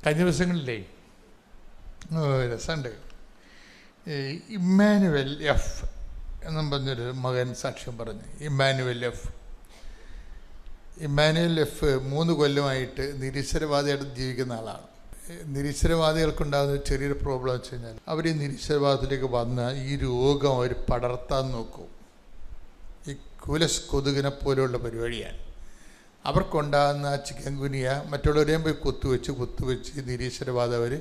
കഴിഞ്ഞ ദിവസങ്ങളിലേ രസമുണ്ട്. Emmanuel F എന്നും പറഞ്ഞൊരു മകൻ സാക്ഷ്യം പറഞ്ഞു. ഇമ്മാനുവൽ എഫ് 3 കൊല്ലമായിട്ട് നിരീശ്വരവാദിയായിട്ട് ജീവിക്കുന്ന ആളാണ്. നിരീശ്വരവാദികൾക്കുണ്ടാകുന്ന ചെറിയൊരു പ്രോബ്ലം വെച്ച് കഴിഞ്ഞാൽ അവർ ഈ നിരീശ്വരവാദത്തിലേക്ക് വന്ന ഈ രോഗം അവർ പടർത്താൻ നോക്കും. ഈ കുലസ് കൊതുകിനെ പോലെയുള്ള പരിപാടിയാണ്. അവർക്കുണ്ടാകുന്ന ചിക്കൻ ഗുനിയ മറ്റുള്ളവരെയും പോയി കുത്തുവെച്ച് നിരീശ്വരവാദം അവർ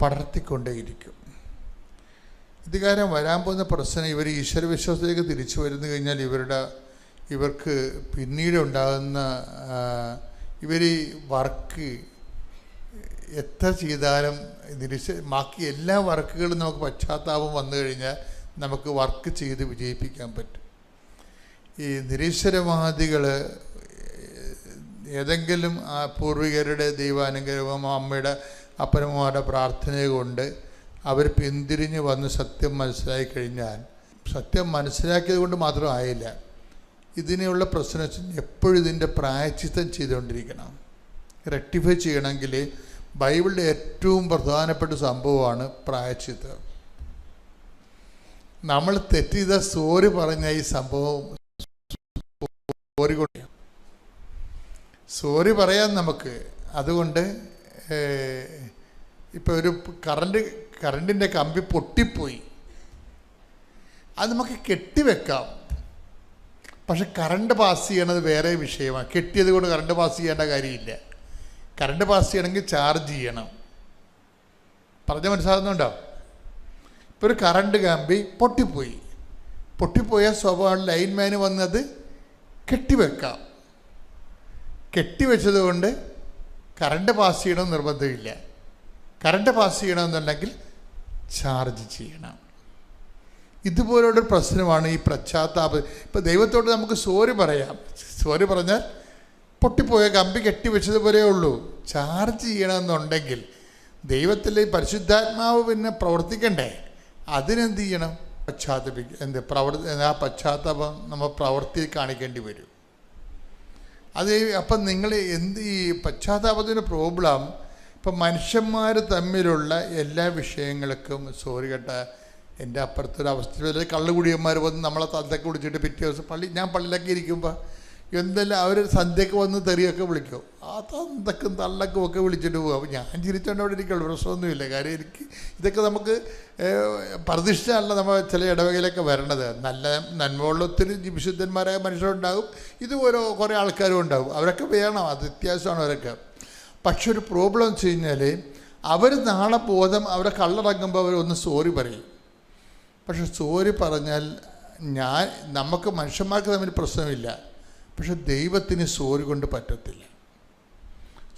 പടർത്തിക്കൊണ്ടേയിരിക്കും. ഇത് കാരണം വരാൻ പോകുന്ന പ്രശ്നം, ഇവർ ഈശ്വരവിശ്വാസത്തിലേക്ക് തിരിച്ചു വരുന്നു കഴിഞ്ഞാൽ ഇവർക്ക് പിന്നീട് ഉണ്ടാകുന്ന ഇവർ വർക്ക് എത്ര ചെയ്താലും ബാക്കി എല്ലാ വർക്കുകളും നമുക്ക് പശ്ചാത്താപം വന്നു കഴിഞ്ഞാൽ നമുക്ക് വർക്ക് ചെയ്ത് വിജയിപ്പിക്കാൻ പറ്റും. ഈ നിരീശ്വരവാദികൾ ഏതെങ്കിലും പൂർവികരുടെ ദൈവാനുഗ്രഹമോ അമ്മയുടെ അപ്പനമ്മമാരുടെ പ്രാർത്ഥന കൊണ്ട് അവർ പിന്തിരിഞ്ഞ് വന്ന് സത്യം മനസ്സിലാക്കി കഴിഞ്ഞാൽ, സത്യം മനസ്സിലാക്കിയത് കൊണ്ട് മാത്രം ആയില്ല, ഇതിനുള്ള പ്രശ്നം എപ്പോഴും ഇതിൻ്റെ പ്രായശ്ചിത്തം ചെയ്തുകൊണ്ടിരിക്കണം. റെക്ടിഫൈ ചെയ്യണമെങ്കിൽ ബൈബിളിൻ്റെ ഏറ്റവും പ്രധാനപ്പെട്ട സംഭവമാണ് പ്രായശ്ചിത്തം. നമ്മൾ തെറ്റ് ചെയ്ത സോറി പറഞ്ഞ ഈ സംഭവം സോറി പറയാൻ നമുക്ക്. അതുകൊണ്ട് ഇപ്പോൾ ഒരു കറണ്ടിൻ്റെ കമ്പി പൊട്ടിപ്പോയി, അത് നമുക്ക് കെട്ടിവെക്കാം. പക്ഷെ കറണ്ട് പാസ് ചെയ്യണത് വേറെ വിഷയമാണ്. കെട്ടിയത് കൊണ്ട് കറണ്ട് പാസ് ചെയ്യേണ്ട കാര്യമില്ല. കറണ്ട് പാസ് ചെയ്യണമെങ്കിൽ ചാർജ് ചെയ്യണം. പറഞ്ഞാൽ മനസ്സിലാകുന്നുണ്ടോ? ഇപ്പോൾ ഒരു കറണ്ട് കമ്പി പൊട്ടിപ്പോയാൽ സ്വാഭാവിക ലൈൻമാന് വന്നത് കെട്ടിവെക്കാം. കെട്ടിവെച്ചത് കൊണ്ട് കറണ്ട് പാസ് ചെയ്യണമെന്ന് നിർബന്ധമില്ല. കറണ്ട് പാസ് ചെയ്യണമെന്നുണ്ടെങ്കിൽ ചാർജ് ചെയ്യണം. ഇതുപോലുള്ളൊരു പ്രശ്നമാണ് ഈ പശ്ചാത്താപം. ഇപ്പോൾ ദൈവത്തോട് നമുക്ക് സോറി പറയാം. സോറി പറഞ്ഞാൽ പൊട്ടിപ്പോയ കമ്പി കെട്ടിവെച്ചതുപോലെ ഉള്ളൂ. ചാർജ് ചെയ്യണമെന്നുണ്ടെങ്കിൽ ദൈവത്തിലെ പരിശുദ്ധാത്മാവ് പിന്നെ പ്രവർത്തിക്കണ്ടേ? അതിനെന്ത് ചെയ്യണം? ആ പശ്ചാത്താപം നമ്മൾ പ്രവൃത്തിയിൽ കാണിക്കേണ്ടി വരും. അപ്പം നിങ്ങൾ ഈ പശ്ചാത്താപത്തിൻ്റെ പ്രോബ്ലം, ഇപ്പം മനുഷ്യന്മാർ തമ്മിലുള്ള എല്ലാ വിഷയങ്ങൾക്കും സോറി കേട്ട എൻ്റെ അപ്പുറത്തൊരവസ്ഥ കള്ളുകുടിയന്മാർ വന്ന് നമ്മളെ തന്തയ്ക്ക് വിളിച്ചിട്ട് പിറ്റേ ദിവസം ഞാൻ പള്ളിയിലൊക്കെ ഇരിക്കുമ്പോൾ എന്തെല്ലാം അവർ സന്ധ്യക്ക് വന്ന് തെറിയൊക്കെ വിളിക്കും. ആ തന്തക്കും തള്ളക്കും ഒക്കെ വിളിച്ചിട്ട് പോകും. അപ്പോൾ ഞാൻ ചിരിച്ചോണ്ട് അവിടെ ഇരിക്കുള്ളൂ, പ്രശ്നമൊന്നുമില്ല. കാര്യം ഇതൊക്കെ നമുക്ക് പ്രതിഷ്ഠയല്ല നമ്മൾ ചില ഇടവകയിലൊക്കെ വരണത്. നന്മയുള്ള ഒത്തിരി വിശുദ്ധന്മാരായ മനുഷ്യരുണ്ടാകും, ഇതുപോലെ കുറേ ആൾക്കാരും ഉണ്ടാകും. അവരൊക്കെ വേണം, അത് വ്യത്യാസമാണ് അവരൊക്കെ. പക്ഷെ ഒരു പ്രോബ്ലം വെച്ച് കഴിഞ്ഞാൽ അവർ നാളെ ബോധം അവരെ കള്ളടങ്ങുമ്പോൾ അവരൊന്ന് സോറി പറയും. പക്ഷെ സോറി പറഞ്ഞാൽ നമുക്ക് മനുഷ്യന്മാർക്ക് തമ്മിൽ പ്രശ്നമില്ല, പക്ഷെ ദൈവത്തിന് സോറി കൊണ്ട് പറ്റത്തില്ല.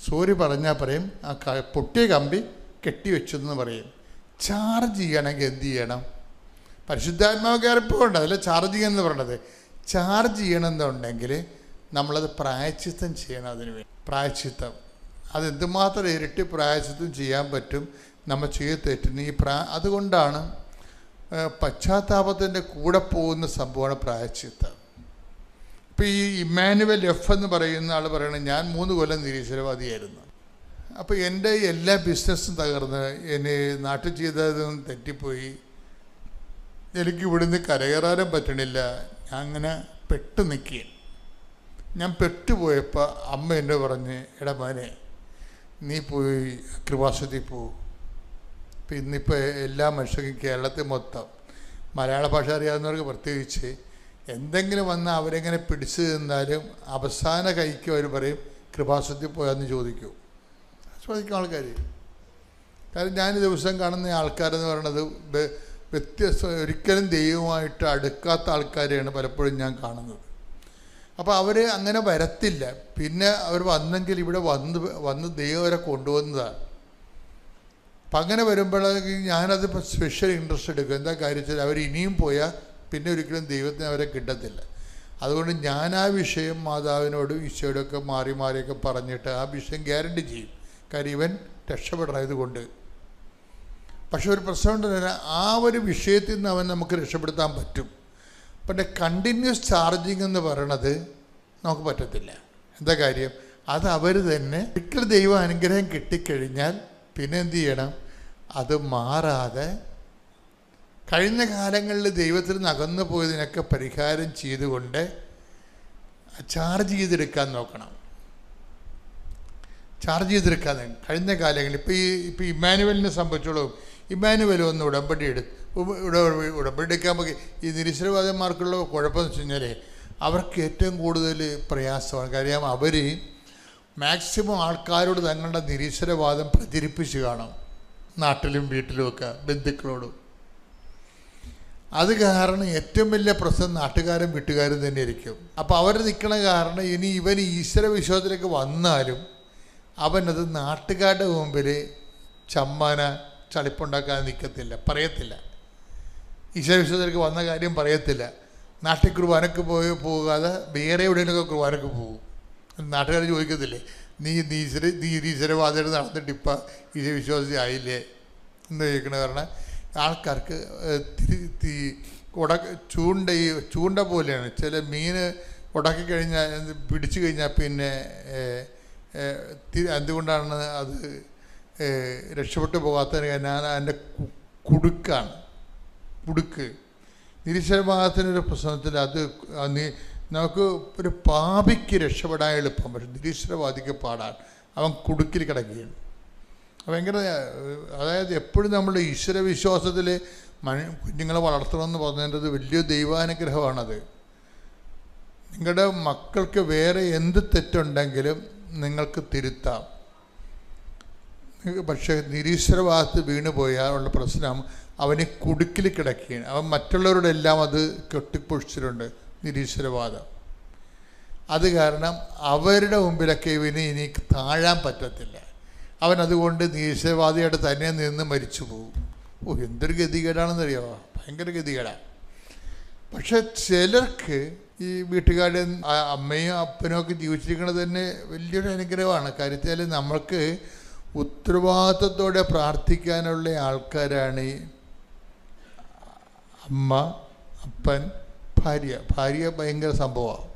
സോറി പറഞ്ഞാൽ പറയും ആ പൊട്ടിയ കമ്പി കെട്ടിവെച്ചെന്ന് പറയും. ചാർജ് ചെയ്യണമെങ്കിൽ എന്ത് ചെയ്യണം? പരിശുദ്ധാത്മാവ് കയറിപ്പോണ്ട് അതിൽ ചാർജ് ചെയ്യുമെന്ന് പറയണത്. ചാർജ് ചെയ്യണമെന്നുണ്ടെങ്കിൽ നമ്മളത് പ്രായശ്ചിത്തം ചെയ്യണം. അതിന് വേണ്ടി പ്രായശ്ചിത്തം, അതെന്തുമാത്രം ഇരട്ടി പ്രായശ്ചിത്തം ചെയ്യാൻ പറ്റും നമ്മൾ ചെയ്ത് തെറ്റിന്. അതുകൊണ്ടാണ് പശ്ചാത്താപത്തിൻ്റെ കൂടെ പോകുന്ന സംഭവമാണ് പ്രായശ്ചിത്തം. ഇപ്പോൾ ഈ ഇമ്മാനുവൽ എഫ് എന്ന് പറയുന്ന ആൾ പറയണത്, ഞാൻ 3 കൊല്ലം നിരീശ്വരവാദിയായിരുന്നു. അപ്പോൾ എൻ്റെ എല്ലാ ബിസിനസ്സും തകർന്ന്, എന്നെ നാട്ടിൽ ചെയ്തതും തെറ്റിപ്പോയി, എനിക്ക് ഇവിടുന്ന് കരകയറാനും പറ്റണില്ല. ഞാൻ അങ്ങനെ പെട്ടു നിൽക്കുക. ഞാൻ പെട്ടുപോയപ്പോൾ അമ്മ എന്നെ പറഞ്ഞ്, എടാ മോനെ നീ പോയി കൃപാസനത്തിൽ പോകും. ഇപ്പം ഇന്നിപ്പോൾ എല്ലാ മനുഷ്യർക്കും കേരളത്തിൽ മൊത്തം മലയാള ഭാഷ അറിയാവുന്നവർക്ക് പ്രത്യേകിച്ച് എന്തെങ്കിലും വന്നാൽ അവരെങ്ങനെ പിടിച്ചു നിന്നാലും അവസാന കൈക്ക് അവർ പറയും കൃപാസനത്തിൽ പോയാന്ന് ചോദിക്കും ആൾക്കാർ. കാരണം ഞാൻ ദിവസം കാണുന്ന ആൾക്കാരെന്ന് പറയുന്നത് ഒരിക്കലും ദൈവമായിട്ട് അടുക്കാത്ത ആൾക്കാരെയാണ് പലപ്പോഴും ഞാൻ കാണുന്നത്. അപ്പോൾ അവർ അങ്ങനെ വരത്തില്ല. പിന്നെ അവർ വന്നെങ്കിൽ ഇവിടെ വന്ന് ദൈവം അവരെ കൊണ്ടുവന്നതാണ്. അപ്പം അങ്ങനെ വരുമ്പോഴേക്ക് ഞാനത് സ്പെഷ്യൽ ഇൻട്രസ്റ്റ് എടുക്കും. എന്താ കാര്യം വെച്ചാൽ അവർ ഇനിയും പോയാൽ പിന്നെ ഒരിക്കലും ദൈവത്തിന് അവരെ കിട്ടത്തില്ല. അതുകൊണ്ട് ഞാൻ ആ വിഷയം മാതാവിനോടും ഈശോയോടൊക്കെ മാറിയൊക്കെ പറഞ്ഞിട്ട് ആ വിഷയം ഗ്യാരണ്ടി ചെയ്യും. കാര്യം ഇവൻ രക്ഷപ്പെടണതുകൊണ്ട്. പക്ഷെ ഒരു പ്രശ്നം തന്നെ ആ ഒരു വിഷയത്തിൽ നിന്ന് നമുക്ക് രക്ഷപ്പെടുത്താൻ പറ്റും. പിന്നെ കണ്ടിന്യൂസ് ചാർജിങ് എന്ന് പറയണത് നമുക്ക് പറ്റത്തില്ല. എന്താ കാര്യം? അത് അവർ തന്നെ ഒരിക്കൽ ദൈവ അനുഗ്രഹം കിട്ടിക്കഴിഞ്ഞാൽ പിന്നെ എന്ത് ചെയ്യണം? അത് മാറാതെ കഴിഞ്ഞ കാലങ്ങളിൽ ദൈവത്തിൽ നിന്ന് അകന്നു പോയതിനൊക്കെ പരിഹാരം ചെയ്തുകൊണ്ട് ചാർജ് ചെയ്തെടുക്കാൻ നോക്കണം. ചാർജ് ചെയ്തെടുക്കാൻ കഴിഞ്ഞ കാലങ്ങളിൽ ഇപ്പോൾ ഇമ്മാനുവലിനെ സംബന്ധിച്ചോളൂ. ഇമ്മാനുവൽ ഒന്ന് ഉടമ്പടി എടുക്കാൻ പോയി. ഈ നിരീശ്വരവാദന്മാർക്കുള്ള കുഴപ്പമെന്ന് വെച്ച് കഴിഞ്ഞാൽ അവർക്ക് ഏറ്റവും കൂടുതൽ പ്രയാസമാണ്. കാര്യം അവർ മാക്സിമം ആൾക്കാരോട് തങ്ങളുടെ നിരീശ്വരവാദം പ്രചരിപ്പിച്ച് കാണും, നാട്ടിലും വീട്ടിലുമൊക്കെ ബന്ധുക്കളോടും. അത് കാരണം ഏറ്റവും വലിയ പ്രശ്നം നാട്ടുകാരും വീട്ടുകാരും തന്നെ ആയിരിക്കും. അപ്പോൾ അവർ നിൽക്കണ കാരണം ഇനി ഇവൻ ഈശ്വര വിശ്വാസത്തിലേക്ക് വന്നാലും അവനത് നാട്ടുകാരുടെ മുമ്പിൽ ചമ്മാന ചളിപ്പുണ്ടാക്കാൻ നിൽക്കത്തില്ല, പറയത്തില്ല. ഈശ്വര വിശ്വാസത്തിലേക്ക് വന്ന കാര്യം പറയത്തില്ല. നാട്ടിൽ കുർബാനക്ക് പോകാതെ വേറെ എവിടെയെങ്കിലുമൊക്കെ കുർബാനക്ക് പോകും. നാട്ടുകാർ ചോദിക്കത്തില്ലേ, നീ ഈശ്വരവാദികൾ നടന്നിട്ട് ഇപ്പം ഈശ്വര വിശ്വാസി ആയില്ലേ എന്ന് ചോദിക്കണ കാരണം ആൾക്കാർക്ക് ചൂണ്ട പോലെയാണ്. ചില മീൻ ഉടക്കി കഴിഞ്ഞാൽ പിടിച്ചു കഴിഞ്ഞാൽ പിന്നെ എന്തുകൊണ്ടാണ് അത് രക്ഷപ്പെട്ടു പോകാത്തതിന് ഞാൻ അതിൻ്റെ കുടുക്കാണ്. നിരീശ്വരവാദത്തിനൊരു പ്രശ്നത്തിൽ അത് നമുക്ക് ഒരു പാപിക്ക് രക്ഷപ്പെടാൻ എളുപ്പം, പക്ഷെ നിരീശ്വരവാദിക്ക് പാടാൻ. അവൻ കുടുക്കിൽ കിടക്കുകയാണ്. ഭയങ്കര, അതായത് എപ്പോഴും നമ്മൾ ഈശ്വര വിശ്വാസത്തിൽ കുഞ്ഞുങ്ങളെ വളർത്തണമെന്ന് പറഞ്ഞത് വലിയ ദൈവാനുഗ്രഹമാണത്. നിങ്ങളുടെ മക്കൾക്ക് വേറെ എന്ത് തെറ്റുണ്ടെങ്കിലും നിങ്ങൾക്ക് തിരുത്താം. പക്ഷേ നിരീശ്വരവാദത്തിൽ വീണ് പോയാലുള്ള പ്രശ്നം അവന് കുടുക്കിൽ കിടക്കുകയാണ്. അവൻ മറ്റുള്ളവരോടെല്ലാം അത് കെട്ടിപ്പൊഴിച്ചിട്ടുണ്ട് നിരീശ്വരവാദം. അത് കാരണം അവരുടെ മുമ്പിലൊക്കെ ഇവന് ഇനി താഴാൻ പറ്റത്തില്ല. അവൻ അതുകൊണ്ട് നിരീശ്വരവാദിയായിട്ട് തന്നെ നിന്ന് മരിച്ചു പോകും. എന്തൊരു ഗതികേടാണെന്നറിയാമോ? ഭയങ്കര ഗതികേടാണ്. പക്ഷെ ചിലർക്ക് ഈ വീട്ടുകാരുടെ അമ്മയും അപ്പനും ഒക്കെ ജീവിച്ചിരിക്കുന്നത് തന്നെ വലിയൊരു അനുഗ്രഹമാണ്. കാര്യത്തിൽ നമ്മൾക്ക് ഉത്തരവാദിത്വത്തോടെ പ്രാർത്ഥിക്കാനുള്ള ആൾക്കാരാണ് ഈ അമ്മ, അപ്പൻ, ഭാര്യ ഭയങ്കര സംഭവമാണ്.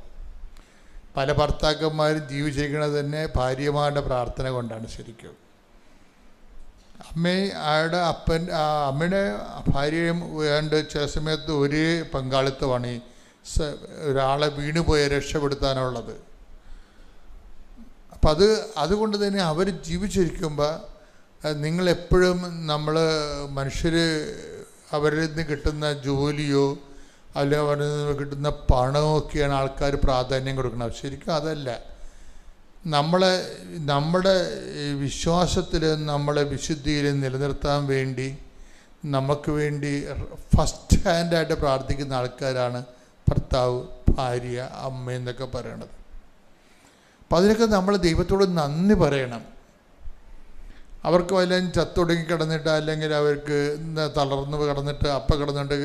പല ഭർത്താക്കന്മാരും ജീവിച്ചിരിക്കുന്നത് തന്നെ ഭാര്യമാരുടെ പ്രാർത്ഥന കൊണ്ടാണ്. ശരിക്കും അമ്മയുടെ അമ്മയുടെ ഭാര്യയും വേണ്ട ചില സമയത്ത് ഒരേ പങ്കാളിത്തമാണ് ഈ ഒരാളെ വീണുപോയ രക്ഷപ്പെടുത്താനുള്ളത്. അപ്പം അതുകൊണ്ട് തന്നെ അവർ ജീവിച്ചിരിക്കുമ്പോൾ നിങ്ങളെപ്പോഴും മനുഷ്യർ അവരിൽ നിന്ന് കിട്ടുന്ന ജോലിയോ അല്ലെങ്കിൽ അവരിൽ നിന്ന് കിട്ടുന്ന പണമൊക്കെയാണ് ആൾക്കാർ പ്രാധാന്യം കൊടുക്കുന്നത്. ശരിക്കും അതല്ല. നമ്മുടെ വിശ്വാസത്തിൽ നമ്മളെ വിശുദ്ധിയിൽ നിലനിർത്താൻ വേണ്ടി നമുക്ക് വേണ്ടി ഫസ്റ്റ് ഹാൻഡായിട്ട് പ്രാർത്ഥിക്കുന്ന ആൾക്കാരാണ് ഭർത്താവ്, ഭാര്യ, അമ്മ എന്നൊക്കെ പറയണത്. അപ്പം അതിനൊക്കെ നമ്മൾ ദൈവത്തോട് നന്ദി പറയണം. അവർക്ക് വല്ലതും ചത്തൊടുങ്ങി കിടന്നിട്ട് അല്ലെങ്കിൽ അവർക്ക് തളർന്ന് കിടന്നിട്ട് കിടന്നിട്ട്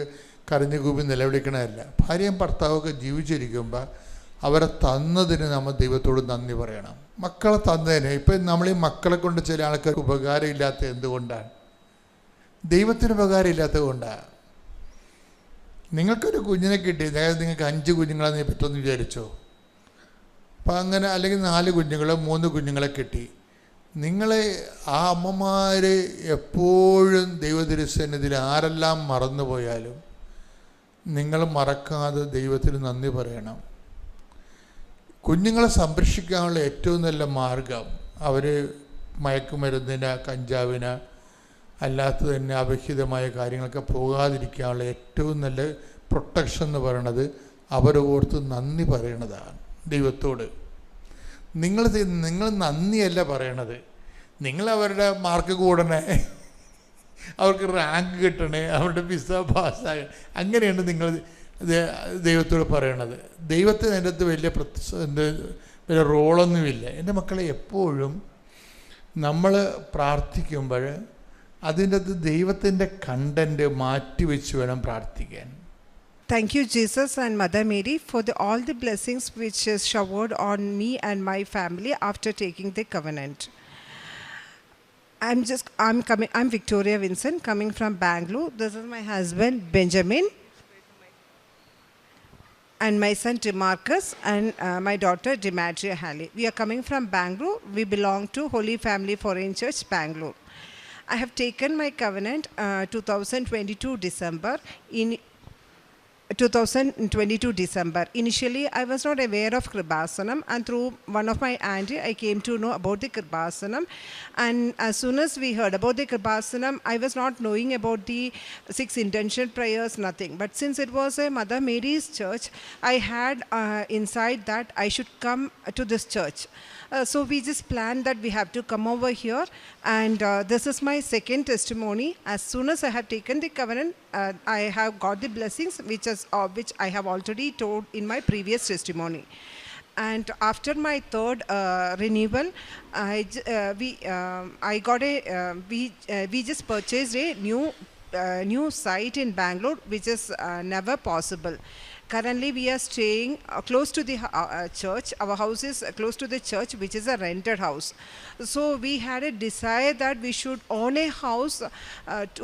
കരഞ്ഞു കൂപ്പി നിലവിളിക്കണമല്ല. ഭാര്യയും ഭർത്താവൊക്കെ ജീവിച്ചിരിക്കുമ്പോൾ അവരെ തന്നതിന് നമ്മൾ ദൈവത്തോട് നന്ദി പറയണം. മക്കളെ തന്നതിന് ഇപ്പം നമ്മൾ ഈ മക്കളെ കൊണ്ട് ചില ആൾക്കാർക്ക് ഉപകാരമില്ലാത്ത എന്തുകൊണ്ടാണ്? ദൈവത്തിന് ഉപകാരമില്ലാത്തത് കൊണ്ടാണ്. നിങ്ങൾക്കൊരു കുഞ്ഞിനെ കിട്ടി, അതായത് നിങ്ങൾക്ക് 5 കുഞ്ഞുങ്ങളെ നീ പറ്റുമെന്ന് വിചാരിച്ചോ? അപ്പം അങ്ങനെ അല്ലെങ്കിൽ 4 കുഞ്ഞുങ്ങളോ 3 കുഞ്ഞുങ്ങളെ കിട്ടി. നിങ്ങളെ ആ അമ്മമാർ എപ്പോഴും ദൈവതിരുസന്നിധിയിൽ ആരെല്ലാം മറന്നുപോയാലും നിങ്ങൾ മറക്കാതെ ദൈവത്തിന് നന്ദി പറയണം. കുഞ്ഞുങ്ങളെ സംരക്ഷിക്കാനുള്ള ഏറ്റവും നല്ല മാർഗം അവർ മയക്കുമരുന്നിന്, കഞ്ചാവിന്, അല്ലാത്ത തന്നെ അവിഹിതമായ കാര്യങ്ങളൊക്കെ പോകാതിരിക്കാനുള്ള ഏറ്റവും നല്ല പ്രൊട്ടക്ഷൻ എന്ന് പറയണത് അവരോർത്ത് നന്ദി പറയണതാണ് ദൈവത്തോട്. നിങ്ങൾ നന്ദിയല്ല പറയണത്. നിങ്ങളവരുടെ മാർക്ക് കൂടണേ, അവർക്ക് റാങ്ക് കിട്ടണേ, അവരുടെ വിസ പാസ്സാകണേ, അങ്ങനെയാണ് നിങ്ങൾ ദൈവത്തോട് പറയണത്. ദൈവത്തിന് അതിൻ്റെ അകത്ത് വലിയ റോളൊന്നുമില്ല. എൻ്റെ മക്കളെ എപ്പോഴും നമ്മൾ പ്രാർത്ഥിക്കുമ്പോൾ അതിൻ്റെ അകത്ത് ദൈവത്തിൻ്റെ കണ്ടൻറ്റ് മാറ്റി വെച്ച് വേണം പ്രാർത്ഥിക്കാൻ. Thank you, Jesus and Mother Mary, for all the blessings which is showered on me and my family after taking the covenant. I'm Victoria Vincent, coming from Bangalore. This is my husband, Benjamin. and my son Demarcus, and my daughter Dematria Halley. We are coming from Bangalore. We belong to Holy Family Foreign Church, Bangalore. I have taken my covenant 2022 December. In 2022 December. Initially, I was not aware of Kripasanam, and through one of my auntie, I came to know about the Kripasanam. And as soon as we heard about the Kripasanam, I was not knowing about the 6 intention prayers, nothing. But since it was a Mother Mary's church, I had inside that I should come to this church. So we just planned that we have to come over here, and this is my second testimony. As soon as I have taken the covenant, I have got the blessings, which I have already told in my previous testimony. And after my third renewal, we just purchased a new site in Bangalore, which is never possible. Currently, we are staying close to the church. Our house is close to the church, which is a rented house. So we had a desire that we should own a house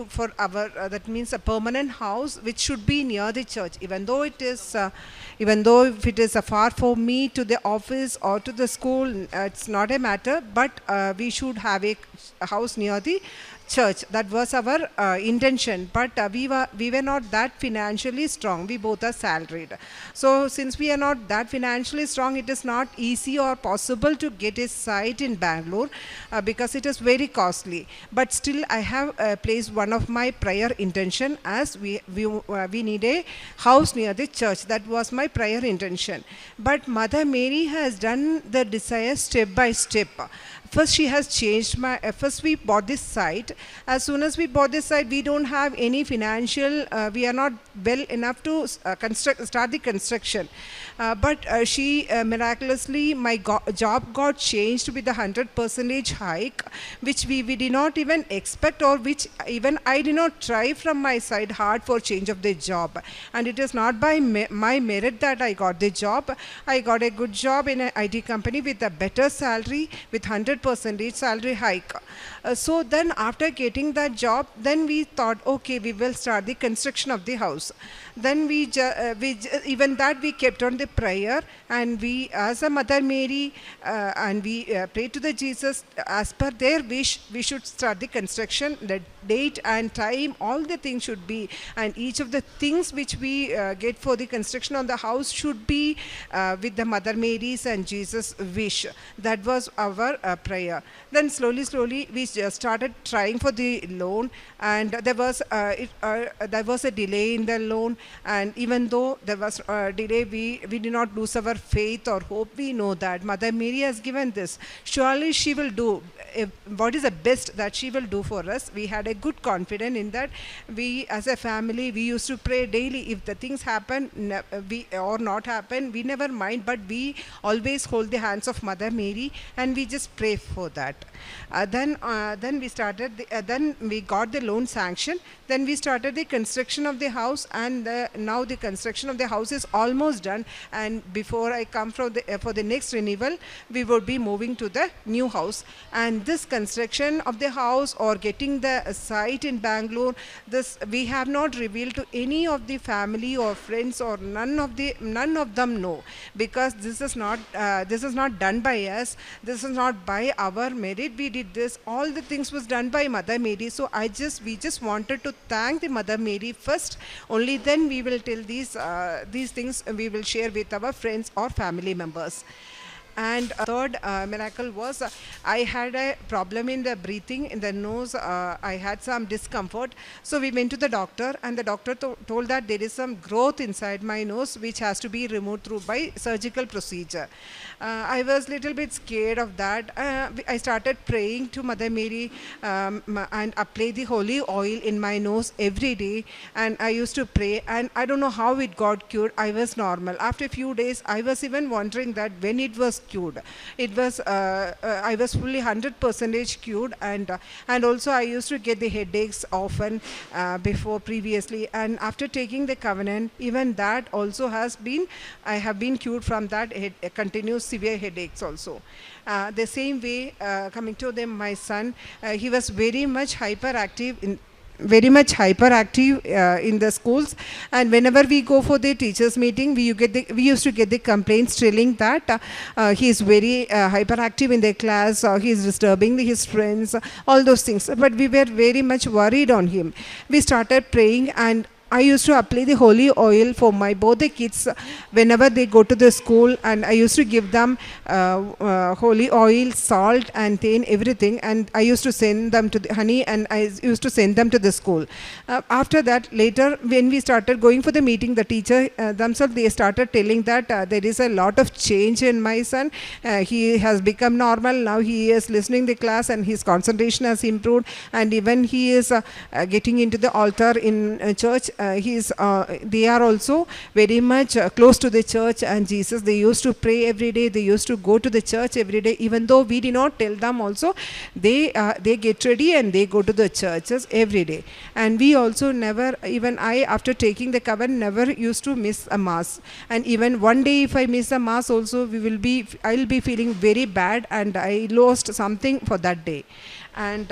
for our, that means a permanent house, which should be near the church. Even though if it is far for me to the office or to the school, it's not a matter. But we should have a house near the church. That was our intention, but we were not that financially strong. We both are salaried. So since we are not that financially strong, it is not easy or possible to get a site in Bangalore because it is very costly. But still, I have placed one of my prior intention as we need a house near the church. That was my prior intention. But Mother Mary has done the desire step by step. First, she has changed first we bought this site. As soon as we bought this site, we don't have any financial, we are not well enough to start the construction. But she miraculously, my job got changed with a 100% hike, which we did not even expect, or which even I did not try from my side hard for change of the job. And it is not by my merit that I got the job. I got a good job in an IT company with a better salary, with 100% salary hike. So then after getting that job, then we thought, okay, we will start the construction of the house. Then even that we kept on the prayer, and we as a Mother Mary, and we prayed to the Jesus as per their wish, we should start the construction. The date and time, all the things should be, and each of the things which we get for the construction of the house should be with the Mother Mary's and Jesus' wish. That was our prayer. Then slowly we just started trying for the loan, and there was a delay in the loan. And even though there was a delay, we did not lose our faith or hope. We know that Mother Mary has given this. Surely she will do what is the best that she will do for us. We had a good confidence in that. We as a family, we used to pray daily. If the things happen or not happen, we never mind, but we always hold the hands of Mother Mary, and we just pray for that. Then we started then we got the loan sanction. Then we started the construction of the house, and now the construction of the house is almost done. And before I come for the next renewal, we will be moving to the new house. And this construction of the house or getting the site in Bangalore, this we have not revealed to any of the family or friends, or none of them know, because this is not done by us. This is not by our merit. We did this. All the things was done by Mother Mary. So we just wanted to thank the Mother Mary first. Only then we will tell these things we will share with our friends or family members. And third miracle was I had a problem in the breathing, in the nose. I had some discomfort. So we went to the doctor, and the doctor told that there is some growth inside my nose which has to be removed by surgical procedure. I was a little bit scared of that. I started praying to Mother Mary and apply the holy oil in my nose every day. And I used to pray, and I don't know how it got cured. I was normal. After a few days, I was even wondering that when it was cured. It was I was fully 100% cured, and also I used to get the headaches often before previously, and after taking the covenant, even that also I have been cured from that continuous severe headaches also. The same way, coming to my son, he was very much hyperactive very much hyperactive in the schools, and whenever we go for the teachers meeting, we used to get the complaints telling that he is very hyperactive in the class, or he is disturbing his friends, all those things. But we were very much worried on him. We started praying, and I used to apply the holy oil for both the kids whenever they go to the school, and I used to give them holy oil, salt and then everything, and I used to send them to the honey, and I used to send them to the school. After that, later when we started going for the meeting, the teacher themselves, they started telling that there is a lot of change in my son. He has become normal now. He is listening the class, and his concentration has improved, and even he is getting into the altar in church. They are also very much close to the church and Jesus. They used to pray every day. They used to go to the church every day. Even though we did not tell them also, they get ready and they go to the churches every day. And we also never, even I, after taking the covenant, never used to miss a mass. And even one day if I miss a mass also, I'll be feeling very bad, and I lost something for that day. And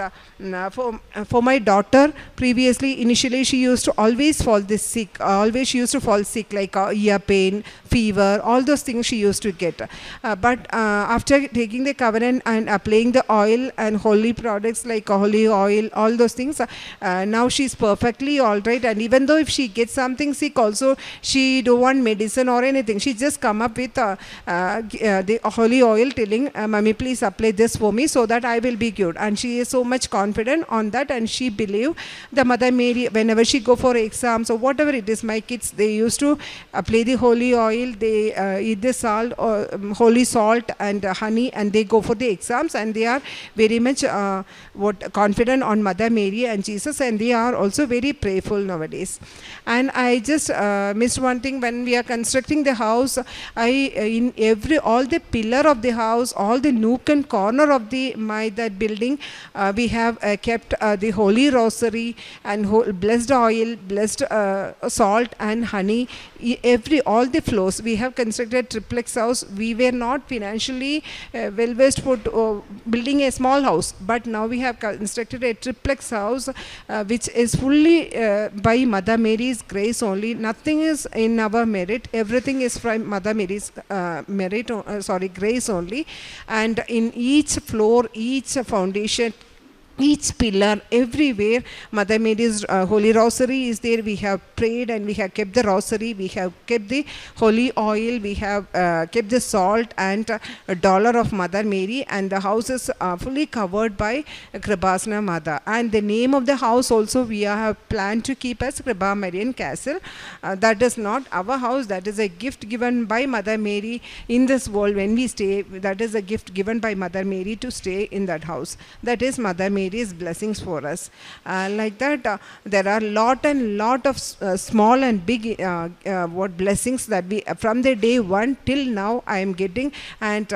for my daughter, previously, initially, she used to always fall sick. She used to fall sick, like ear pain, fever, all those things she used to get. But after taking the covenant and applying the oil and holy products like holy oil, all those things, now she's perfectly all right. And even though if she gets something sick also, she don't want medicine or anything. She just come up with the holy oil, telling, Mommy, please apply this for me so that I will be cured. And she is so much confident on that, and she believe the Mother Mary, whenever she go for exams or whatever it is, my kids, they used to apply the holy oil, they eat the salt or holy salt and honey, and they go for the exams, and they are very much confident on Mother Mary and Jesus, and they are also very prayerful nowadays. And I just missed one thing. When we are constructing the house, all the pillar of the house, all the nook and corner of that building, we have kept the holy rosary and blessed oil, blessed salt and honey. All the floors, we have constructed triplex house. We were not financially well-versed for building a small house, but now we have constructed a triplex house which is fully by Mother Mary's grace only. Nothing is in our merit. Everything is from Mother Mary's grace only. And in each floor, each foundation, each pillar, everywhere, Mother Mary's Holy Rosary is there. We have prayed and we have kept the rosary, we have kept the holy oil, we have kept the salt and a dollar of Mother Mary, and the house is fully covered by Kripasana Mother. And the name of the house also we have planned to keep as Kripa Marian Castle. That is not our house, that is a gift given by Mother Mary in this world. When we stay, that is a gift given by Mother Mary to stay in that house. That is Mother Mary's blessings for us. Like that, there are lot of small and big blessings that we, from the day one till now, I am getting, and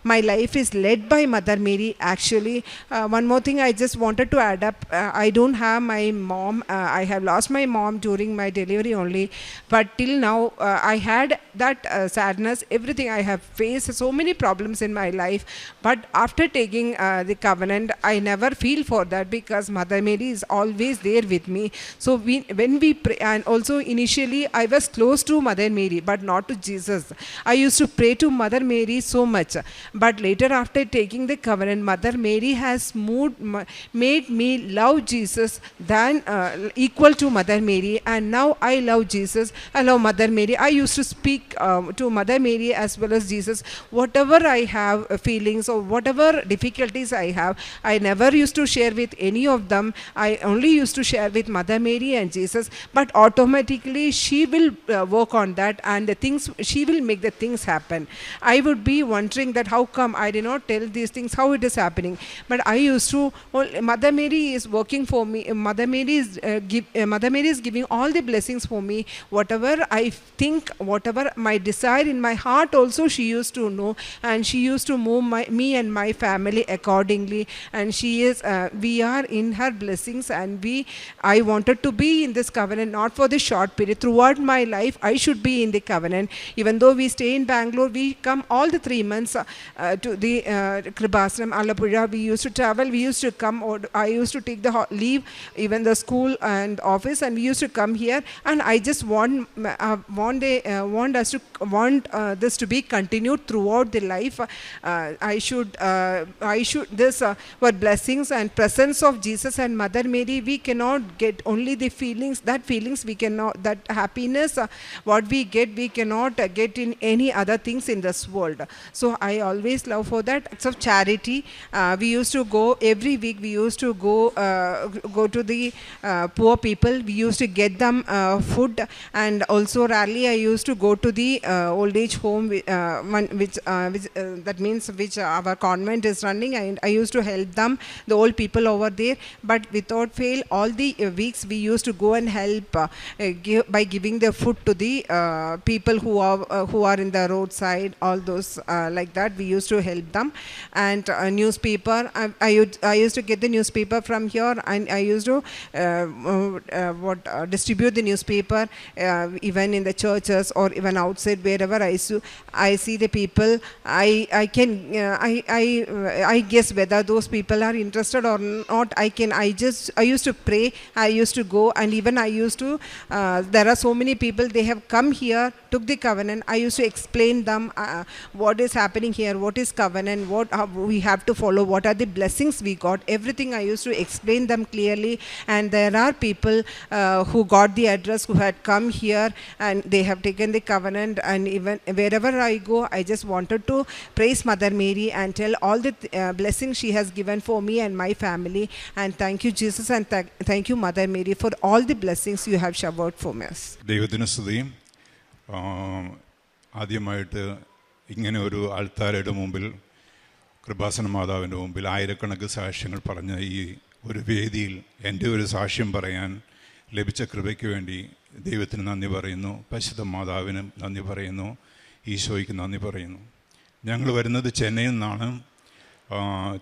my life is led by Mother Mary. Actually, one more thing I just wanted to add up. I don't have my mom. I have lost my mom during my delivery only, but till now I had that sadness, everything. I have faced so many problems in my life, but after taking the covenant, I never feel for that, because Mother Mary is always there with me. So when we pray, and also initially I was close to Mother Mary but not to Jesus. I used to pray to Mother Mary so much, but later after taking the covenant, Mother Mary has made me love Jesus than equal to Mother Mary, and now I love Jesus, I love Mother Mary. I used to speak to Mother Mary as well as Jesus. Whatever I have feelings or whatever difficulties I have, I never used to share with any of them. I only used to share with Mother Mary and Jesus, but automatically she will work on that, and the things, she will make the things happen. I would be wondering that how come I did not tell these things, how it is happening. But I used to, Mother Mary is working for me. Mother Mary is giving all the blessings for me. Whatever I think, whatever my desire in my heart also she used to know, and she used to move me and my family accordingly. And she is we are in her blessings, and I wanted to be in this covenant not for the short period. Throughout my life I should be in the covenant. Even though we stay in Bangalore, we come all the 3 months to the Kribasanam, Alappuzha. We used to travel, we used to come, or I used to take the leave even the school and office, and we used to come here. And I just want this to be continued throughout the life. I should this for blessings and presence of Jesus and Mother Mary, we cannot get only the feelings we cannot, that happiness what we cannot get in any other things in this world. So I always love for that acts of charity. We used to go every week, we used to go to the poor people. We used to get them food, and also rarely I used to go to the old age home, which that means which our convent is running, and I used to help them, the old people over there. But without fail, all the weeks we used to go and help by giving the food to the people who are in the roadside, all those like that. We used to help them. And newspaper, I used to get the newspaper from here, and I used to distribute the newspaper even in the churches or even outside, wherever I see the people. I guess whether those people are interested or not. I used to pray, I used to go, and even I used to there are so many people, they have come here, took the covenant. I used to explain them what is happening here, what is covenant, what we have to follow, what are the blessings we got. Everything I used to explain them clearly. And there are people who got the address, who had come here, and they have taken the covenant. And even wherever I go, I just wanted to praise Mother Mary and tell all the blessings she has given for me and my family. And thank you, Jesus, and thank you, Mother Mary, for all the blessings you have showered for us. ദൈവത്തിന് സ്തുതി. ആദ്യമായിട്ട് ഇങ്ങനെ ഒരു ആൾത്താരയുടെ മുമ്പിൽ, കൃപാസന മാതാവിൻ്റെ മുമ്പിൽ ആയിരക്കണക്കിന് സാക്ഷ്യങ്ങൾ പറഞ്ഞ ഈ ഒരു വേദിയിൽ എൻ്റെ ഒരു സാക്ഷ്യം പറയാൻ ലഭിച്ച കൃപയ്ക്ക് വേണ്ടി ദൈവത്തിന് നന്ദി പറയുന്നു, പരിശുദ്ധ മാതാവിന് നന്ദി പറയുന്നു, ഈശോയ്ക്ക് നന്ദി പറയുന്നു. ഞങ്ങൾ വരുന്നത് ചെന്നൈയിൽ നിന്നാണ്.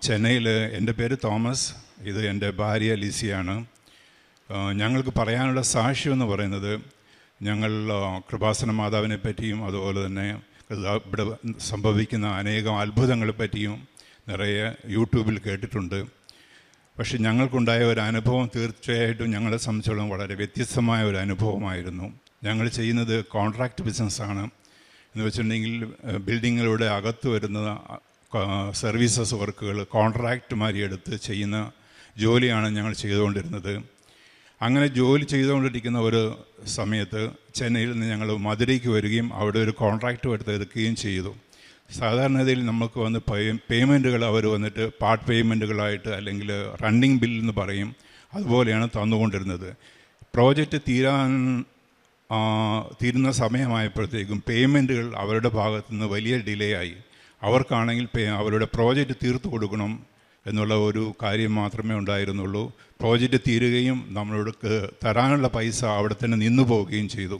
ചെന്നൈയിൽ എൻ്റെ പേര് തോമസ്, ഇത് എൻ്റെ ഭാര്യ ലിസിയാണ്. ഞങ്ങൾക്ക് പറയാനുള്ള സാക്ഷ്യം എന്ന് പറയുന്നത്, ഞങ്ങൾ കൃപാസന മാതാവിനെ പറ്റിയും അതുപോലെ തന്നെ ഇവിടെ സംഭവിക്കുന്ന അനേകം അത്ഭുതങ്ങളെ പറ്റിയും നിറയെ യൂട്യൂബിൽ കേട്ടിട്ടുണ്ട്. പക്ഷെ ഞങ്ങൾക്കുണ്ടായ ഒരു അനുഭവം തീർച്ചയായിട്ടും ഞങ്ങളെ സംബന്ധിച്ചോളം വളരെ വ്യത്യസ്തമായ ഒരു അനുഭവമായിരുന്നു. ഞങ്ങൾ ചെയ്യുന്നത് കോൺട്രാക്റ്റ് ബിസിനസ്സാണ്. എന്ന് വെച്ചിട്ടുണ്ടെങ്കിൽ ബിൽഡിങ്ങുകളുടെ അകത്ത് വരുന്ന സർവീസസ് വർക്കുകൾ കോൺട്രാക്റ്റ് മാതിരി എടുത്ത് ചെയ്യുന്ന ജോലിയാണ് ഞങ്ങൾ ചെയ്തുകൊണ്ടിരുന്നത്. അങ്ങനെ ജോലി ചെയ്തുകൊണ്ടിരിക്കുന്ന ഒരു സമയത്ത് ചെന്നൈയിൽ നിന്ന് ഞങ്ങൾ മധുരയ്ക്ക് വരികയും അവിടെ ഒരു കോൺട്രാക്റ്റ് എടുക്കുകയും ചെയ്തു. സാധാരണഗതിയിൽ നമുക്ക് വന്ന് പേയ്മെൻറ്റുകൾ അവർ വന്നിട്ട് പാർട്ട് പേയ്മെൻറ്റുകളായിട്ട് അല്ലെങ്കിൽ റണ്ണിങ് ബിൽ എന്ന് പറയും, അതുപോലെയാണ് തന്നുകൊണ്ടിരുന്നത്. പ്രോജക്റ്റ് തീരുന്ന സമയമായപ്പോഴത്തേക്കും പേയ്മെൻറ്റുകൾ അവരുടെ ഭാഗത്തു നിന്ന് വലിയ ഡിലേ ആയി. അവർക്കാണെങ്കിൽ അവരുടെ പ്രോജക്റ്റ് തീർത്തു കൊടുക്കണം എന്നുള്ള ഒരു കാര്യം മാത്രമേ ഉണ്ടായിരുന്നുള്ളൂ. പ്രോജക്റ്റ് തീരുകയും നമ്മളോട് തരാനുള്ള പൈസ അവിടെ തന്നെ നിന്നു പോവുകയും ചെയ്തു.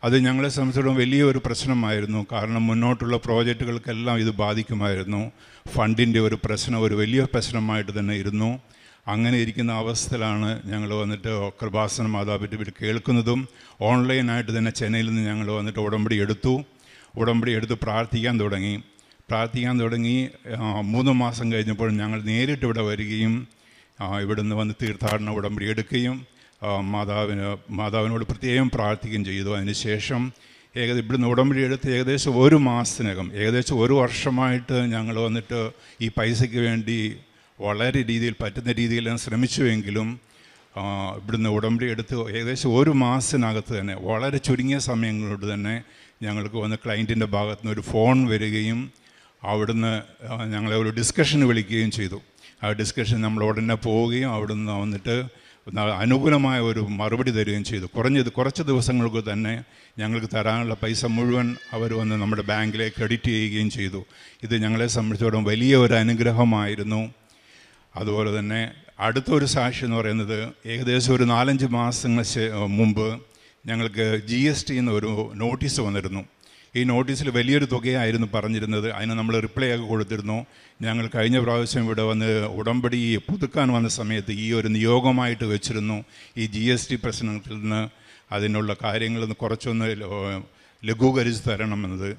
അത് ഞങ്ങളെ സംബന്ധിച്ചിടത്തോളം വലിയൊരു പ്രശ്നമായിരുന്നു. കാരണം മുന്നോട്ടുള്ള പ്രോജക്റ്റുകൾക്കെല്ലാം ഇത് ബാധിക്കുമായിരുന്നു. ഫണ്ടിൻ്റെ ഒരു പ്രശ്നം ഒരു വലിയ പ്രശ്നമായിട്ട് തന്നെ ഇരുന്നു. അങ്ങനെ ഇരിക്കുന്ന അവസ്ഥയിലാണ് ഞങ്ങൾ വന്നിട്ട് കൃപാസന മാതാവിൻ്റെ കേൾക്കുന്നതും ഓൺലൈനായിട്ട് തന്നെ ചെന്നൈയിൽ നിന്ന് ഞങ്ങൾ വന്നിട്ട് ഉടമ്പടി എടുത്ത് പ്രാർത്ഥിക്കാൻ തുടങ്ങി. 3 മാസം കഴിഞ്ഞപ്പോൾ ഞങ്ങൾ നേരിട്ട് ഇവിടെ വരികയും ഇവിടെ നിന്ന് വന്ന് തീർത്ഥാടന ഉടമ്പടി എടുക്കുകയും മാതാവിനോട് പ്രത്യേകം പ്രാർത്ഥിക്കുകയും ചെയ്തു. അതിനുശേഷം ഇവിടുന്ന് ഉടമ്പടി എടുത്ത് ഏകദേശം 1 മാസത്തിനകം, ഏകദേശം 1 വർഷമായിട്ട് ഞങ്ങൾ വന്നിട്ട് ഈ പൈസയ്ക്ക് വേണ്ടി വളരെ പറ്റുന്ന രീതിയിൽ ശ്രമിച്ചുവെങ്കിലും ഇവിടുന്ന് ഉടമ്പടി എടുത്ത് ഏകദേശം 1 മാസത്തിനകത്ത് തന്നെ വളരെ ചുരുങ്ങിയ സമയങ്ങളോട് തന്നെ ഞങ്ങൾക്ക് വന്ന് ക്ലയൻറ്റിൻ്റെ ഭാഗത്തു നിന്ന് ഒരു ഫോൺ വരികയും അവിടുന്ന് ഞങ്ങളെ ഒരു ഡിസ്കഷന് വിളിക്കുകയും ചെയ്തു. ആ ഡിസ്കഷൻ നമ്മൾ ഉടനെ പോവുകയും അവിടുന്ന് വന്നിട്ട് അനുകൂലമായ ഒരു മറുപടി തരികയും ചെയ്തു. കുറച്ച് ദിവസങ്ങൾക്ക് തന്നെ ഞങ്ങൾക്ക് തരാനുള്ള പൈസ മുഴുവൻ അവർ വന്ന് നമ്മുടെ ബാങ്കിലേക്ക് ക്രെഡിറ്റ് ചെയ്യുകയും ചെയ്തു. ഇത് ഞങ്ങളെ സംബന്ധിച്ചിടത്തോളം വലിയ ഒരു അനുഗ്രഹമായിരുന്നു. അതുപോലെ തന്നെ അടുത്തൊരു സാക്ഷി എന്ന് പറയുന്നത് ഏകദേശം ഒരു 4-5 മാസങ്ങൾ മുമ്പ് ഞങ്ങൾക്ക് GST എന്നൊരു നോട്ടീസ് വന്നിരുന്നു. ഈ നോട്ടീസിൽ വലിയൊരു തുകയായിരുന്നു പറഞ്ഞിരുന്നത്. അതിന് നമ്മൾ റിപ്ലൈ ഒക്കെ കൊടുത്തിരുന്നു. ഞങ്ങൾ കഴിഞ്ഞ പ്രാവശ്യം ഇവിടെ വന്ന് ഉടമ്പടി പുതുക്കാൻ വന്ന സമയത്ത് ഈ ഒരു നിയോഗമായിട്ട് വെച്ചിരുന്നു, ഈ GST പ്രശ്നത്തിൽ നിന്ന് അതിനുള്ള കാര്യങ്ങളൊന്ന് കുറച്ചൊന്ന് ലഘൂകരിച്ച് തരണമെന്നത്.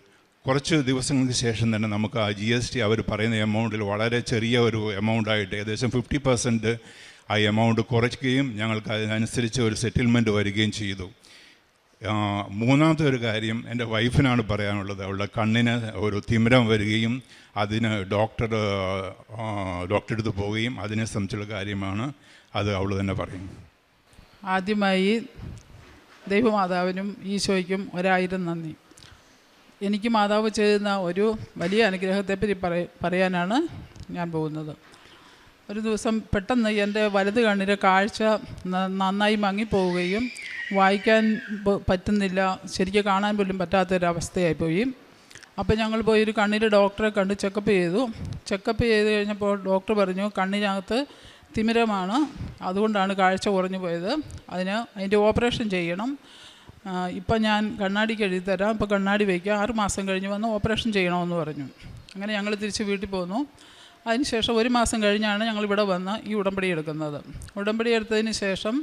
കുറച്ച് ദിവസങ്ങൾക്ക് ശേഷം തന്നെ നമുക്ക് ആ GST അവർ പറയുന്ന എമൗണ്ടിൽ വളരെ ചെറിയ ഒരു എമൗണ്ടായിട്ട് ഏകദേശം 50% ആ എമൗണ്ട് കുറയ്ക്കുകയും ഞങ്ങൾക്ക് അതിനനുസരിച്ച് ഒരു സെറ്റിൽമെൻറ്റ് വരികയും ചെയ്തു. മൂന്നാമത്തെ ഒരു കാര്യം എൻ്റെ വൈഫിനാണ് പറയാനുള്ളത്. അവളുടെ കണ്ണിന് ഒരു തിമിരം വരികയും അതിന് ഡോക്ടറുടെ അടുത്ത് പോവുകയും അതിനെ സംബന്ധിച്ചുള്ള കാര്യമാണ്. അത് അവൾ തന്നെ പറയും. ആദ്യമായി ദൈവമാതാവിനും ഈശോയ്ക്കും 1000 നന്ദി. എനിക്ക് മാതാവ് ചെയ്യുന്ന ഒരു വലിയ അനുഗ്രഹത്തെപ്പറ്റി പറയാനാണ് ഞാൻ പോകുന്നത്. ഒരു ദിവസം പെട്ടെന്ന് എൻ്റെ വലത് കണ്ണിൻ്റെ കാഴ്ച നന്നായി മങ്ങിപ്പോവുകയും വായിക്കാൻ പറ്റുന്നില്ല, ശരിക്കും കാണാൻ പോലും പറ്റാത്തൊരവസ്ഥയായിപ്പോയി. അപ്പോൾ ഞങ്ങൾ പോയി ഒരു കണ്ണിൻ്റെ ഡോക്ടറെ കണ്ട് ചെക്കപ്പ് ചെയ്തു. ചെക്കപ്പ് ചെയ്ത് കഴിഞ്ഞപ്പോൾ ഡോക്ടർ പറഞ്ഞു കണ്ണിനകത്ത് തിമിരമാണ്, അതുകൊണ്ടാണ് കാഴ്ച കുറഞ്ഞു പോയത്, അതിൻ്റെ ഓപ്പറേഷൻ ചെയ്യണം. ഇപ്പം ഞാൻ കണ്ണാടിക്ക് എഴുതി തരാം, ഇപ്പോൾ കണ്ണാടി വയ്ക്കുക, 6 മാസം കഴിഞ്ഞ് വന്ന് ഓപ്പറേഷൻ ചെയ്യണമെന്ന് പറഞ്ഞു. അങ്ങനെ ഞങ്ങൾ തിരിച്ച് വീട്ടിൽ പോന്നു. അതിനുശേഷം 1 മാസം കഴിഞ്ഞാണ് ഞങ്ങളിവിടെ വന്ന് ഈ ഉടമ്പടി എടുക്കുന്നത്. ഉടമ്പടി എടുത്തതിന് ശേഷം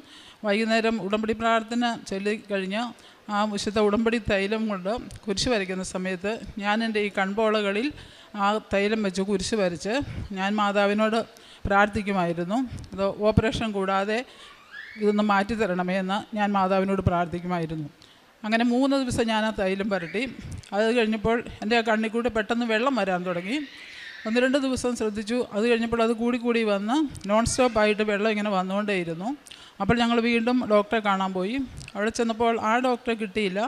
വൈകുന്നേരം ഉടമ്പടി പ്രാർത്ഥന ചൊല്ലിക്കഴിഞ്ഞ് ആ വിശുദ്ധ ഉടമ്പടി തൈലം കൊണ്ട് കുരിശ് വരയ്ക്കുന്ന സമയത്ത് ഞാൻ എൻ്റെ ഈ കൺപോളകളിൽ ആ തൈലം വെച്ച് കുരിശ് വരച്ച് ഞാൻ മാതാവിനോട് പ്രാർത്ഥിക്കുമായിരുന്നു. അത് ഓപ്പറേഷൻ കൂടാതെ ഇതൊന്ന് മാറ്റിത്തരണമേ എന്ന് ഞാൻ മാതാവിനോട് പ്രാർത്ഥിക്കുമായിരുന്നു. അങ്ങനെ 3 ദിവസം ഞാൻ ആ തൈലം പുരട്ടി. അത് കഴിഞ്ഞപ്പോൾ എൻ്റെ ആ കണ്ണിൽ കൂടി പെട്ടെന്ന് വെള്ളം വരാൻ തുടങ്ങി. 1-2 ദിവസം ശ്രദ്ധിച്ചു. അത് കഴിഞ്ഞപ്പോൾ അത് കൂടി വന്ന് നോൺ സ്റ്റോപ്പായിട്ട് വെള്ളം ഇങ്ങനെ വന്നുകൊണ്ടേയിരുന്നു. അപ്പോൾ ഞങ്ങൾ വീണ്ടും ഡോക്ടറെ കാണാൻ പോയി. അവിടെ ചെന്നപ്പോൾ ആ ഡോക്ടറെ കിട്ടിയില്ല.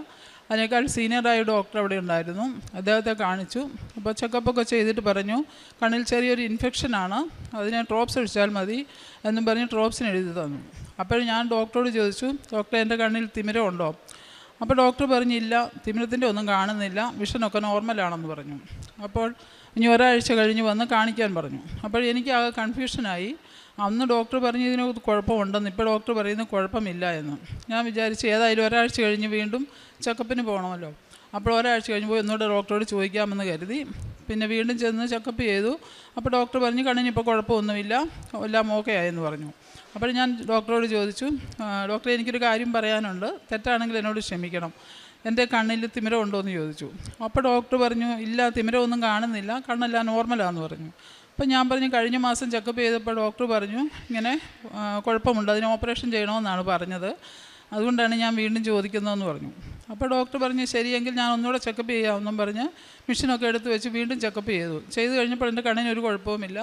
അതിനേക്കാൾ സീനിയറായ ഡോക്ടർ അവിടെ ഉണ്ടായിരുന്നു. അദ്ദേഹത്തെ കാണിച്ചു. അപ്പോൾ ചെക്കപ്പൊക്കെ ചെയ്തിട്ട് പറഞ്ഞു കണ്ണിൽ ചെറിയൊരു ഇൻഫെക്ഷനാണ്, അതിന് ഡ്രോപ്സ് ഒഴിച്ചാൽ മതി എന്നും പറഞ്ഞ് ഡ്രോപ്സിന് എഴുതി തന്നു. അപ്പോൾ ഞാൻ ഡോക്ടറോട് ചോദിച്ചു, ഡോക്ടർ എൻ്റെ കണ്ണിൽ തിമിരം ഉണ്ടോ? അപ്പോൾ ഡോക്ടർ പറഞ്ഞില്ല, തിമിരത്തിൻ്റെ ഒന്നും കാണുന്നില്ല, വിഷനൊക്കെ നോർമലാണെന്ന് പറഞ്ഞു. അപ്പോൾ ഇനി ഒരാഴ്ച കഴിഞ്ഞ് വന്ന് കാണിക്കാൻ പറഞ്ഞു. അപ്പോൾ എനിക്ക് ആകെ കൺഫ്യൂഷനായി. അന്ന് ഡോക്ടർ പറഞ്ഞു ഇതിന് കുഴപ്പമുണ്ടെന്ന്, ഇപ്പോൾ ഡോക്ടർ പറയുന്നത് കുഴപ്പമില്ല എന്ന്. ഞാൻ വിചാരിച്ചു ഏതായാലും ഒരാഴ്ച കഴിഞ്ഞ് വീണ്ടും ചെക്കപ്പിന് പോകണമല്ലോ. അപ്പോൾ ഒരാഴ്ച കഴിഞ്ഞ് പോയി ഒന്നുകൂടെ ഡോക്ടറോട് ചോദിക്കാമെന്ന് കരുതി. പിന്നെ വീണ്ടും ചെന്ന് ചെക്കപ്പ് ചെയ്തു. അപ്പോൾ ഡോക്ടർ പറഞ്ഞു കണ്ണിനിപ്പോൾ കുഴപ്പമൊന്നുമില്ല, എല്ലാം ഓക്കെ ആയെന്ന് പറഞ്ഞു. അപ്പോൾ ഞാൻ ഡോക്ടറോട് ചോദിച്ചു, ഡോക്ടറെ എനിക്കൊരു കാര്യം പറയാനുണ്ട്, തെറ്റാണെങ്കിൽ എന്നോട് ക്ഷമിക്കണം, എൻ്റെ കണ്ണിൽ തിമിരം ഉണ്ടോ എന്ന് ചോദിച്ചു. അപ്പോൾ ഡോക്ടർ പറഞ്ഞു ഇല്ല, തിമിരമൊന്നും കാണുന്നില്ല, കണ്ണെല്ലാം നോർമലാണെന്ന് പറഞ്ഞു. അപ്പോൾ ഞാൻ പറഞ്ഞു കഴിഞ്ഞ മാസം ചെക്കപ്പ് ചെയ്തപ്പോൾ ഡോക്ടർ പറഞ്ഞു ഇങ്ങനെ കുഴപ്പമുണ്ട്, അതിന് ഓപ്പറേഷൻ ചെയ്യണമെന്നാണ് പറഞ്ഞത്, അതുകൊണ്ടാണ് ഞാൻ വീണ്ടും ചോദിക്കുന്നതെന്ന് പറഞ്ഞു. അപ്പോൾ ഡോക്ടർ പറഞ്ഞു ശരിയെങ്കിൽ ഞാൻ ഒന്നുകൂടെ ചെക്കപ്പ് ചെയ്യാമെന്നും പറഞ്ഞ് മെഷീനൊക്കെ എടുത്ത് വെച്ച് വീണ്ടും ചെക്കപ്പ് ചെയ്തു കഴിഞ്ഞപ്പോൾ എൻ്റെ കണ്ണിനൊരു കുഴപ്പവുമില്ല.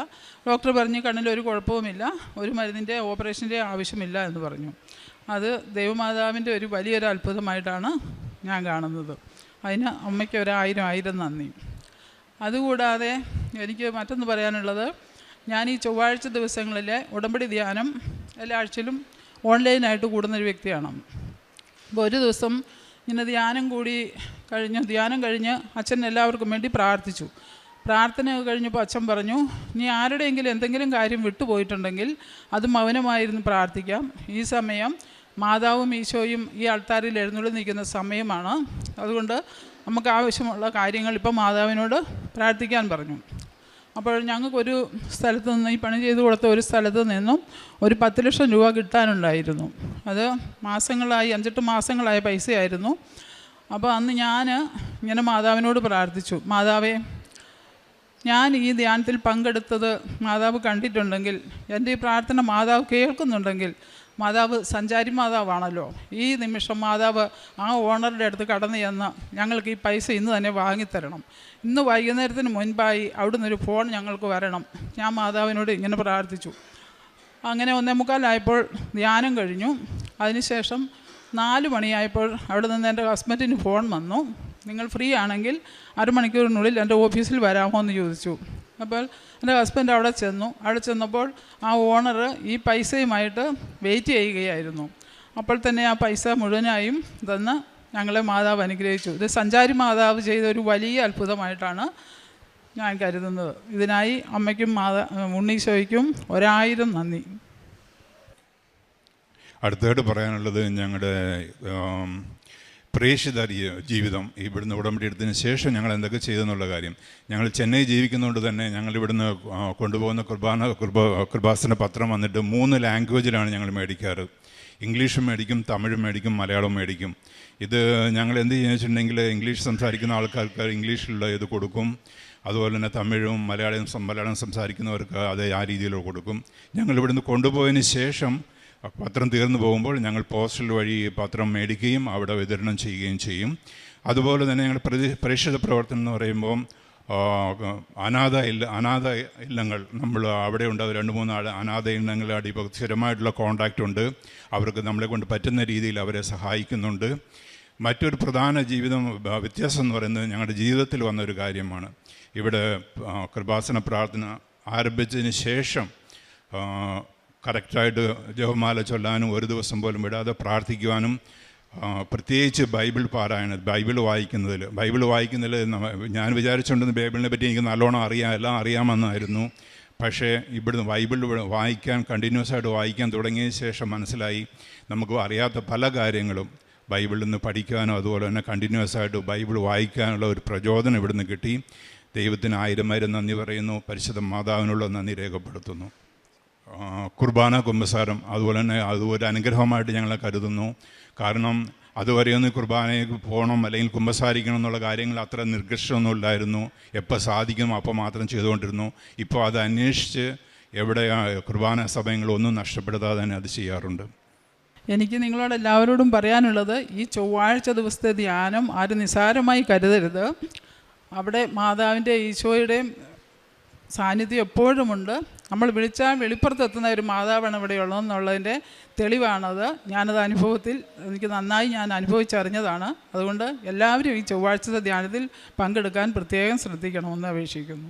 ഡോക്ടർ പറഞ്ഞു കണ്ണിലൊരു കുഴപ്പവുമില്ല, ഒരു മരുന്നിൻ്റെ ഓപ്പറേഷൻ്റെ ആവശ്യമില്ല എന്ന് പറഞ്ഞു. അത് ദൈവമാതാവിൻ്റെ ഒരു വലിയൊരു അത്ഭുതമായിട്ടാണ് ഞാൻ കാണുന്നത്. അതിന് അമ്മയ്ക്ക് 1000 നന്ദി. അതുകൂടാതെ എനിക്ക് മറ്റൊന്ന് പറയാനുള്ളത്, ഞാൻ ഈ ചൊവ്വാഴ്ച ദിവസങ്ങളിലെ ഉടമ്പടി ധ്യാനം എല്ലാ ആഴ്ചയിലും ഓൺലൈനായിട്ട് കൂടുന്നൊരു വ്യക്തിയാണ്. അപ്പോൾ ഒരു ദിവസം ഇങ്ങനെ ധ്യാനം കഴിഞ്ഞ് അച്ഛൻ എല്ലാവർക്കും വേണ്ടി പ്രാർത്ഥിച്ചു. പ്രാർത്ഥന കഴിഞ്ഞപ്പോൾ അച്ഛൻ പറഞ്ഞു നീ ആരുടെയെങ്കിലും എന്തെങ്കിലും കാര്യം വിട്ടുപോയിട്ടുണ്ടെങ്കിൽ അത് മൗനമായിരുന്നു പ്രാർത്ഥിക്കാം, ഈ സമയം മാതാവും ഈശോയും ഈ ആൾത്താരിൽ എഴുന്നള്ളി നിൽക്കുന്ന സമയമാണ്, അതുകൊണ്ട് നമുക്ക് ആവശ്യമുള്ള കാര്യങ്ങൾ ഇപ്പം മാതാവിനോട് പ്രാർത്ഥിക്കാൻ പറഞ്ഞു. അപ്പോൾ ഞങ്ങൾക്കൊരു സ്ഥലത്ത് നിന്ന് ഈ പണി ചെയ്ത് കൊടുത്ത ഒരു സ്ഥലത്ത് നിന്നും ഒരു 10 ലക്ഷം രൂപ കിട്ടാനുണ്ടായിരുന്നു. അത് 5-8 മാസങ്ങളായ പൈസയായിരുന്നു. അപ്പോൾ അന്ന് ഞാൻ ഇങ്ങനെ മാതാവിനോട് പ്രാർത്ഥിച്ചു, മാതാവേ ഞാൻ ഈ ധ്യാനത്തിൽ പങ്കെടുത്തത് മാതാവ് കണ്ടിട്ടുണ്ടെങ്കിൽ, എൻ്റെ ഈ പ്രാർത്ഥന മാതാവ് കേൾക്കുന്നുണ്ടെങ്കിൽ, മാതാവ് സഞ്ചാരി മാതാവാണല്ലോ, ഈ നിമിഷം മാതാവ് ആ ഓണറുടെ അടുത്ത് കടന്നു ചെന്ന് ഞങ്ങൾക്ക് ഈ പൈസ ഇന്ന് തന്നെ വാങ്ങിത്തരണം, ഇന്ന് വൈകുന്നേരത്തിന് മുൻപായി അവിടുന്ന് ഒരു ഫോൺ ഞങ്ങൾക്ക് വരണം. ഞാൻ മാതാവിനോട് ഇങ്ങനെ പ്രാർത്ഥിച്ചു. അങ്ങനെ 1:45 ധ്യാനം കഴിഞ്ഞു. അതിനുശേഷം 4 മണിയായപ്പോൾ അവിടെ നിന്ന് എൻ്റെ ഹസ്ബൻഡിന് ഫോൺ വന്നു, നിങ്ങൾ ഫ്രീ ആണെങ്കിൽ അരമണിക്കൂറിനുള്ളിൽ എൻ്റെ ഓഫീസിൽ വരാമോ എന്ന് ചോദിച്ചു. അപ്പോൾ എൻ്റെ ഹസ്ബൻഡ് അവിടെ ചെന്നപ്പോൾ ആ ഓണർ ഈ പൈസയുമായിട്ട് വെയിറ്റ് ചെയ്യുകയായിരുന്നു. അപ്പോൾ തന്നെ ആ പൈസ മുഴുവനായും തന്ന് ഞങ്ങളെ മാതാവ് അനുഗ്രഹിച്ചു. ഇത് സഞ്ചാരി മാതാവ് ചെയ്ത ഒരു വലിയ അത്ഭുതമായിട്ടാണ് ഞാൻ കരുതുന്നത്. ഇതിനായി അമ്മയ്ക്കും ഉണ്ണീശോയ്ക്കും 1000 നന്ദി. അടുത്തായിട്ട് പറയാനുള്ളത് ഞങ്ങളുടെ പ്രേക്ഷിത ജീവിതം ഇവിടുന്ന് ഉടമ്പടി എടുത്തതിന് ശേഷം ഞങ്ങൾ എന്തൊക്കെ ചെയ്തെന്നുള്ള കാര്യം. ഞങ്ങൾ ചെന്നൈ ജീവിക്കുന്നതുകൊണ്ട് തന്നെ ഞങ്ങൾ ഇവിടുന്ന് കൊണ്ടുപോകുന്ന കൃപാസന പത്രം വന്നിട്ട് 3 ലാംഗ്വേജിലാണ് ഞങ്ങൾ മേടിക്കാറ്. ഇംഗ്ലീഷും മേടിക്കും, തമിഴും മേടിക്കും, മലയാളവും മേടിക്കും. ഇത് ഞങ്ങൾ എന്ത് ചെയ്യുക വെച്ചിട്ടുണ്ടെങ്കിൽ ഇംഗ്ലീഷ് സംസാരിക്കുന്ന ആൾക്കാർക്ക് ഇംഗ്ലീഷിലുള്ള ഇത് കൊടുക്കും, അതുപോലെ തന്നെ തമിഴും മലയാളം സംസാരിക്കുന്നവർക്ക് അത് ആ രീതിയിൽ കൊടുക്കും. ഞങ്ങൾ ഇവിടുന്ന് കൊണ്ടുപോയതിന് ശേഷം പത്രം തീർന്നു പോകുമ്പോൾ ഞങ്ങൾ പോസ്റ്റൽ വഴി പത്രം മേടിക്കുകയും അവിടെ വിതരണം ചെയ്യുകയും ചെയ്യും. അതുപോലെ തന്നെ ഞങ്ങൾ പ്രേക്ഷിത പ്രവർത്തനം എന്ന് പറയുമ്പോൾ അനാഥ ഇല്ലങ്ങൾ നമ്മൾ അവിടെ ഉണ്ട്. 2-3 അനാഥ ഇല്ലങ്ങളായിട്ട് ഇപ്പോൾ സ്ഥിരമായിട്ടുള്ള കോണ്ടാക്റ്റ് ഉണ്ട്. അവർക്ക് നമ്മളെ കൊണ്ട് പറ്റുന്ന രീതിയിൽ അവരെ സഹായിക്കുന്നുണ്ട്. മറ്റൊരു പ്രധാന വ്യത്യാസം എന്ന് പറയുന്നത് ഞങ്ങളുടെ ജീവിതത്തിൽ വന്നൊരു കാര്യമാണ്. ഇവിടെ കൃപാസന പ്രാർത്ഥന ആരംഭിച്ചതിന് ശേഷം കറക്റ്റായിട്ട് ജപമാല ചൊല്ലാനും ഒരു ദിവസം പോലും വിടാതെ പ്രാർത്ഥിക്കുവാനും, പ്രത്യേകിച്ച് ബൈബിൾ പാരായണം, ബൈബിൾ വായിക്കുന്നതിൽ ഞാൻ വിചാരിച്ചുകൊണ്ടിരുന്ന ബൈബിളിനെ പറ്റി എനിക്ക് നല്ലോണം എല്ലാം അറിയാമെന്നായിരുന്നു. പക്ഷേ ഇവിടുന്ന് ബൈബിൾ വായിക്കാൻ കണ്ടിന്യൂസ് ആയിട്ട് വായിക്കാൻ തുടങ്ങിയ ശേഷം മനസ്സിലായി നമുക്ക് അറിയാത്ത പല കാര്യങ്ങളും ബൈബിളിൽ നിന്ന് പഠിക്കാനും അതുപോലെ തന്നെ കണ്ടിന്യൂസ് ആയിട്ട് ബൈബിൾ വായിക്കാനുള്ള ഒരു പ്രചോദനം ഇവിടുന്ന് കിട്ടി. ദൈവത്തിന് 1000 നന്ദി പറയുന്നു. പരിശുദ്ധ മാതാവിനുള്ള നന്ദി രേഖപ്പെടുത്തുന്നു. കുർബാന കുമ്പസാരം അതുപോലെ തന്നെ ഒരു അനുഗ്രഹമായിട്ട് ഞങ്ങളെ കരുതുന്നു. കാരണം അതുവരെയൊന്നും കുർബാനയ്ക്ക് പോകണം അല്ലെങ്കിൽ കുമ്പസാരിക്കണം എന്നുള്ള കാര്യങ്ങൾ അത്ര നിർദ്ദിഷ്ടമൊന്നും ഇല്ലായിരുന്നു. എപ്പോൾ സാധിക്കും അപ്പോൾ മാത്രം ചെയ്തുകൊണ്ടിരുന്നു. ഇപ്പോൾ അത് അന്വേഷിച്ച് എവിടെ കുർബാന സമയങ്ങളൊന്നും നഷ്ടപ്പെടുത്താതെ തന്നെ അത് ചെയ്യാറുണ്ട്. എനിക്ക് നിങ്ങളോട് എല്ലാവരോടും പറയാനുള്ളത്, ഈ ചൊവ്വാഴ്ച ദിവസത്തെ ധ്യാനം ആരും നിസ്സാരമായി കരുതരുത്. അവിടെ മാതാവിൻ്റെ ഈശോയുടെയും സാന്നിധ്യം എപ്പോഴുമുണ്ട്. നമ്മൾ വിളിച്ചാൽ വെളിപ്പുറത്തെത്തുന്ന ഒരു മാതാവാണ് ഇവിടെയുള്ളതെന്നുള്ളതിൻ്റെ തെളിവാണത്. ഞാനത് എനിക്ക് നന്നായി ഞാൻ അനുഭവിച്ചറിഞ്ഞതാണ്. അതുകൊണ്ട് എല്ലാവരും ഈ ചൊവ്വാഴ്ചത്തെ ധ്യാനത്തിൽ പങ്കെടുക്കാൻ പ്രത്യേകം ശ്രദ്ധിക്കണമെന്ന് അപേക്ഷിക്കുന്നു.